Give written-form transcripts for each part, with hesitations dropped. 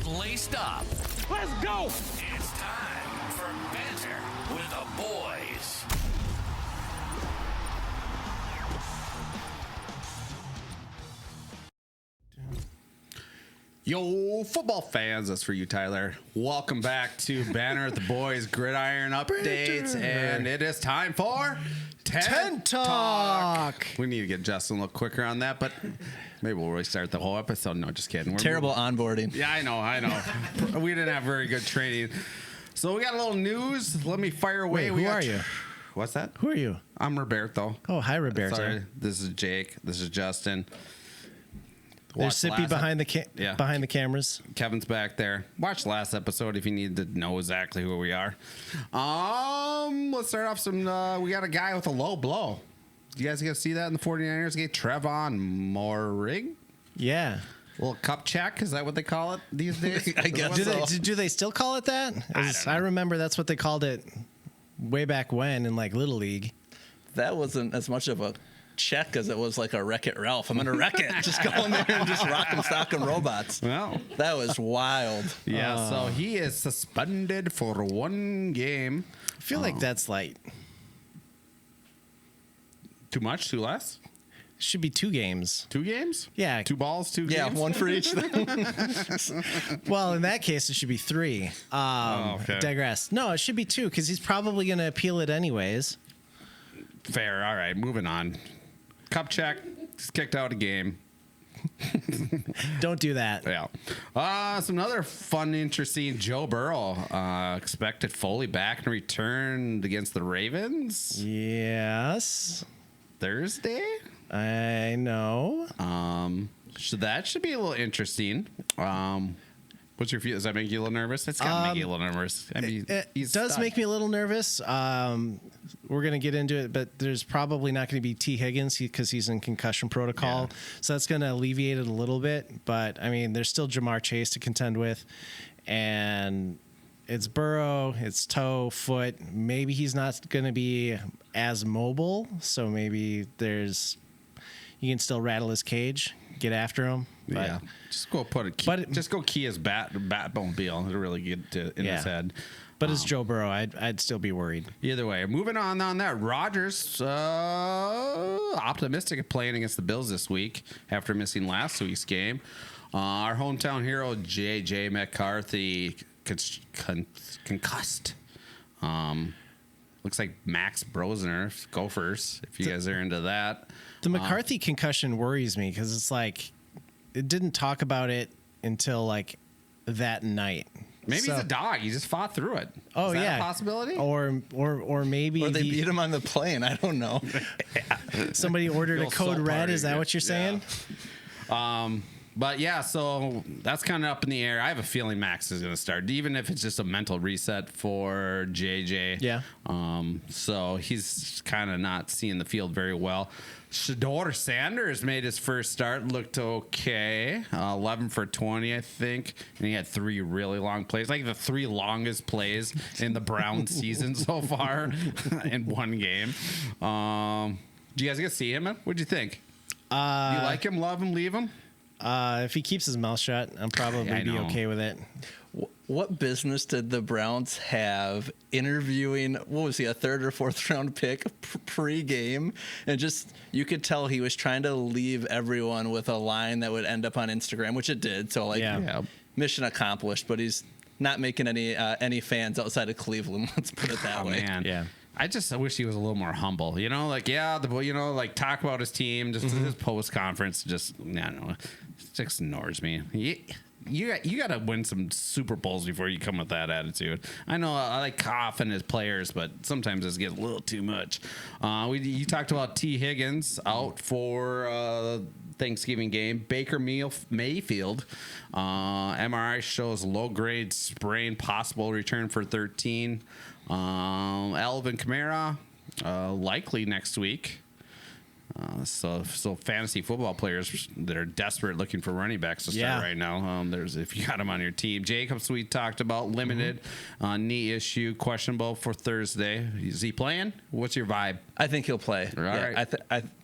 laced up. Let's go! It's time for Banter with the boys. Yo, football fans, that's for you, Tyler. Welcome back to Banter with the Boys Gridiron Updates, and it is time for Tent Talk. We need to get Justin a little quicker on that, but maybe we'll restart the whole episode. No, just kidding. We're Terrible onboarding. Yeah, I know. We didn't have very good training. So we got a little news. Let me fire away. Wait, who are you? What's that? Who are you? I'm Roberto. Oh, hi, Roberto. Sorry, this is Jake. This is Justin. There's Sippy behind the cameras. Kevin's back there. Watch last episode if you need to know exactly who we are. Let's start off some. We got a guy with a low blow. You guys get to see that in the 49ers game? Trevon Moehrig? Yeah. A little cup check. Is that what they call it these days? I guess Do they still call it that? I remember that's what they called it way back when in like Little League. That wasn't as much of a check as it was like a Wreck-It Ralph. I'm gonna wreck it. Just go in there and just rock 'em, stock 'em robots. Well, that was wild. Yeah, so he is suspended for one game. I feel like that's light. Too much? Too less? Should be 2 games. 2 games? Yeah. 2 balls, 2 games? Yeah, one for each thing. Well, in that case, it should be 3. Okay. Digress. No, it should be 2 because he's probably going to appeal it anyways. Fair. All right, moving on. Cup check. He's kicked out a game. Don't do that. Yeah. Some other fun, interesting. Joe Burrow expected fully back and returned against the Ravens. Yes. Thursday. I know. So that should be a little interesting. What's your feel? Does that make you a little nervous? It's got to make you a little nervous. I mean, it does make me a little nervous. We're going to get into it, but there's probably not going to be T. Higgins because he's in concussion protocol. Yeah. So that's going to alleviate it a little bit. But, I mean, there's still Jamar Chase to contend with. And it's Burrow, it's toe, foot. Maybe he's not going to be as mobile. So maybe you can still rattle his cage, get after him. But, yeah, just go just go key his Batmobile to really get in his head. But as Joe Burrow, I'd still be worried. Either way, moving on that. Rodgers optimistic of playing against the Bills this week after missing last week's game. Our hometown hero J.J. McCarthy concussed. Looks like Max Brosner, Gophers, if you guys are into that. The McCarthy concussion worries me because it's like it didn't talk about it until like that night. Maybe he's a dog. He just fought through it. Oh, Is that yeah, a possibility. Or maybe or they beat him on the plane. I don't know. Somebody ordered a code red. Is that what you're saying? Yeah. But yeah, so that's kind of up in the air. I have a feeling Max is going to start, even if it's just a mental reset for JJ. Yeah. So he's kind of not seeing the field very well. Shedeur Sanders made his first start, looked okay. 11 for 20, I think. And he had 3 really long plays, like the 3 longest plays in the Browns season so far in one game. Do you guys get to see him? What'd you think? Do you like him, love him, leave him? If he keeps his mouth shut, I'm probably be okay with it. What business did the Browns have interviewing, what was he, a 3rd or 4th round pick pre-game? And just, you could tell he was trying to leave everyone with a line that would end up on Instagram, which it did. So, mission accomplished, but he's not making any fans outside of Cleveland. Let's put it that way. Man. Yeah. I wish he was a little more humble, talk about his team, just his post conference, just ignores me. You got to win some Super Bowls before you come with that attitude. I know I like coughing as players, but sometimes this gets a little too much. You talked about T. Higgins out for Thanksgiving game. Baker Mayfield, MRI shows low-grade sprain, possible return for 13. Alvin Kamara, likely next week. So fantasy football players that are desperate looking for running backs to start right now. There's if you got them on your team. Jacobs we talked about limited knee issue, questionable for Thursday. Is he playing? What's your vibe? I think he'll play. All right.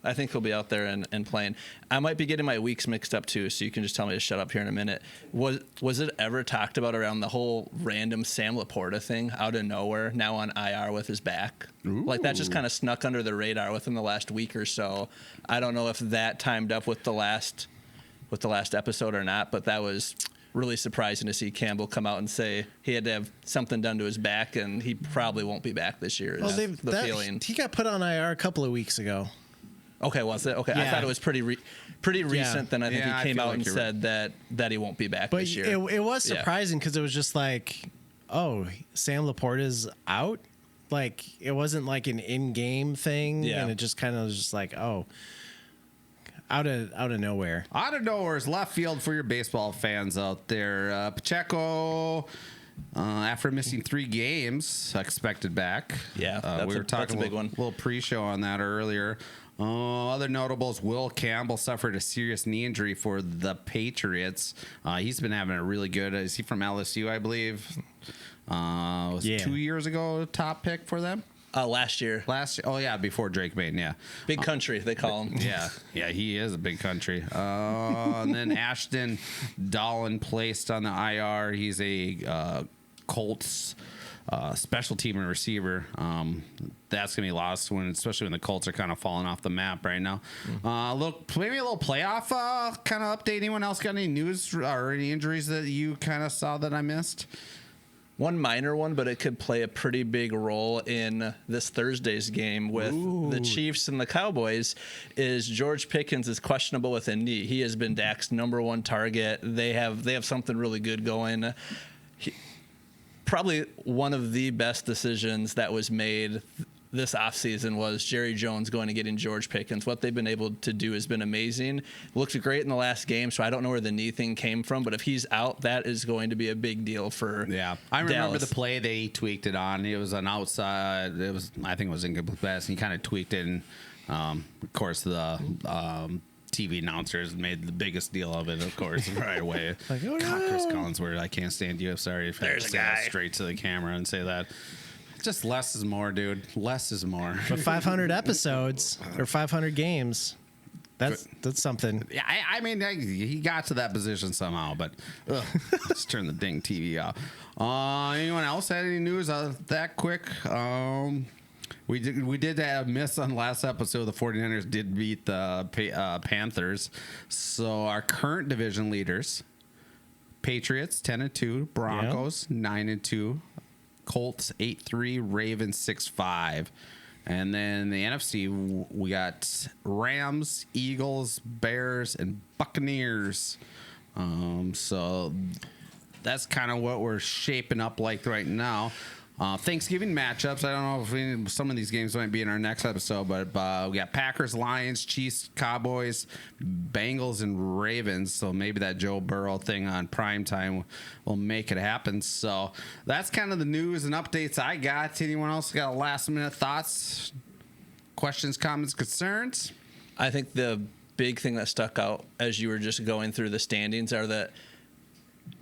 I think he'll be out there and playing. I might be getting my weeks mixed up too, so you can just tell me to shut up here in a minute. Was it ever talked about around the whole random Sam Laporta thing out of nowhere, now on IR with his back? Ooh. Like that just kind of snuck under the radar within the last week or so. I don't know if that timed up with the last episode or not, but that was really surprising to see Campbell come out and say he had to have something done to his back and he probably won't be back this year. Feeling. He got put on IR a couple of weeks ago. Okay, was it? Okay, I thought it was pretty recent. Then I think he came out like and said that he won't be back But this year. It was surprising because it was just like, oh, Sam Laporta's out. Like it wasn't like an in-game thing, and it just kind of was just like, oh, out of nowhere. Out of nowhere is left field for your baseball fans out there. Pacheco, after missing 3 games, expected back. Yeah, we were talking a big one. Little pre-show on that earlier. Other notables: Will Campbell suffered a serious knee injury for the Patriots. He's been having a really good. Is he from LSU? I believe. Was it 2 years ago top pick for them? Last year. Oh yeah, before Drake Mayen. Yeah, big country they call him. Yeah, he is a big country. And then Ashton Dolan placed on the IR. He's a Colts special team and receiver. That's gonna be lost especially when the Colts are kind of falling off the map right now. Maybe a little playoff kind of update. Anyone else got any news or any injuries that you kind of saw that I missed? One minor one, but it could play a pretty big role in this Thursday's game with the Chiefs and the Cowboys. Is George Pickens is questionable with a knee. He has been Dak's #1 target. They have something really good going. Probably one of the best decisions that was made this offseason was Jerry Jones going and getting George Pickens. What they've been able to do has been amazing. Looked great in the last game, so I don't know where the knee thing came from, but if he's out, that is going to be a big deal for I remember Dallas. the play they tweaked it on. It was an outside. I think it was incomplete pass. He kind of tweaked it, and of course the TV announcers made the biggest deal of it, of course, right away. Like, oh, God, no. Chris Collinsworth, I can't stand you. Sorry if I There's a say that guy. straight to the camera and say that. Just less is more, dude. Less is more. But 500 episodes or 500 games, that's something. Yeah, I mean, he got to that position somehow, but let's turn the dang TV off. Anyone else had any news that quick? We did have a miss on the last episode. The 49ers did beat the Panthers. So our current division leaders: Patriots 10-2, Broncos 9-2. Colts 8-3, Ravens 6-5, and then the NFC we got Rams, Eagles, Bears, and Buccaneers. So that's kind of what we're shaping up like right now. Thanksgiving matchups. I don't know if some of these games might be in our next episode, but we got Packers, Lions, Chiefs, Cowboys, Bengals, and Ravens. So maybe that Joe Burrow thing on primetime will make it happen. So that's kind of the news and updates I got. Anyone else got last minute thoughts, questions, comments, concerns? I think the big thing that stuck out as you were just going through the standings are that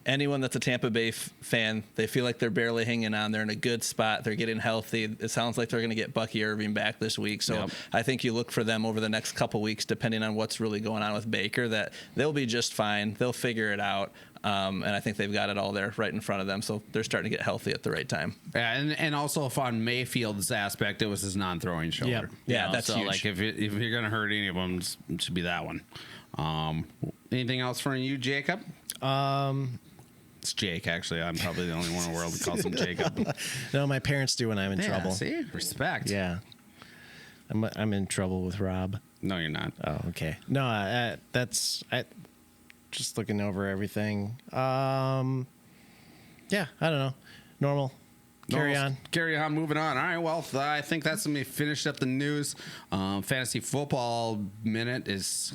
anyone that's a Tampa Bay fan, they feel like they're barely hanging on. They're in a good spot. They're getting healthy. It sounds like they're going to get Bucky Irving back this week. So I think you look for them over the next couple weeks, depending on what's really going on with Baker, that they'll be just fine. They'll figure it out. And I think they've got it all there right in front of them. So they're starting to get healthy at the right time. Yeah, and also if on Mayfield's aspect, it was his non-throwing shoulder. Yep. Yeah, that's so huge. Like if you're going to hurt any of them, it should be that one. Anything else from you, Jacob? It's Jake, actually. I'm probably the only one in the world that calls him Jacob. No, my parents do when I'm in trouble. See? Respect. Yeah. I'm in trouble with Rob. No, you're not. Oh, okay. No, that's just looking over everything. Yeah, I don't know. Normal. Carry on. Carry on. Moving on. All right. Well, I think that's going to be finished up the news. Fantasy football minute is,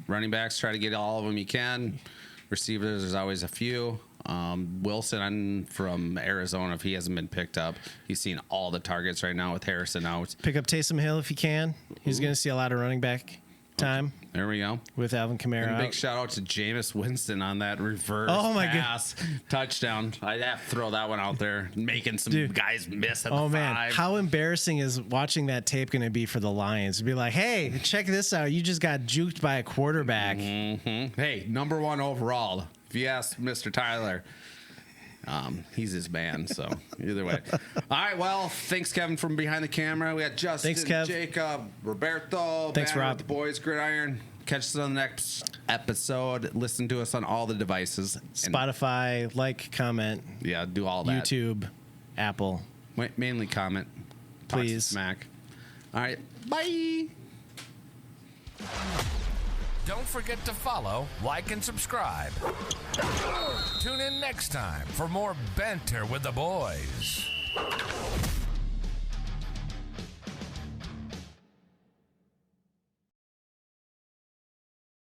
running backs, try to get all of them you can. Receivers, there's always a few. Wilson from Arizona, if he hasn't been picked up, he's seen all the targets right now with Harrison out. Pick up Taysom Hill if you can. He's going to see a lot of running back time. There we go. With Alvin Kamara. And big out. shout out to Jameis Winston on that reverse pass touchdown. I'd have to throw that one out there, making some guys miss at the 5. Man, how embarrassing is watching that tape going to be for the Lions? To be like, hey, check this out. You just got juked by a quarterback. Mm-hmm. Hey, number 1 overall. If you ask Mr. Tyler, he's his man. So either way. All right. Well, thanks, Kevin, from behind the camera. We got Justin, Jacob, Roberto. Thanks, Banter Rob. with the boys, Gridiron. Catch us on the next episode. Listen to us on all the devices. Spotify, like, comment. Yeah, do all that. YouTube, Apple. Mainly comment. Please. Smack. All right. Bye. Don't forget to follow, like, and subscribe. Tune in next time for more Banter with the Boys.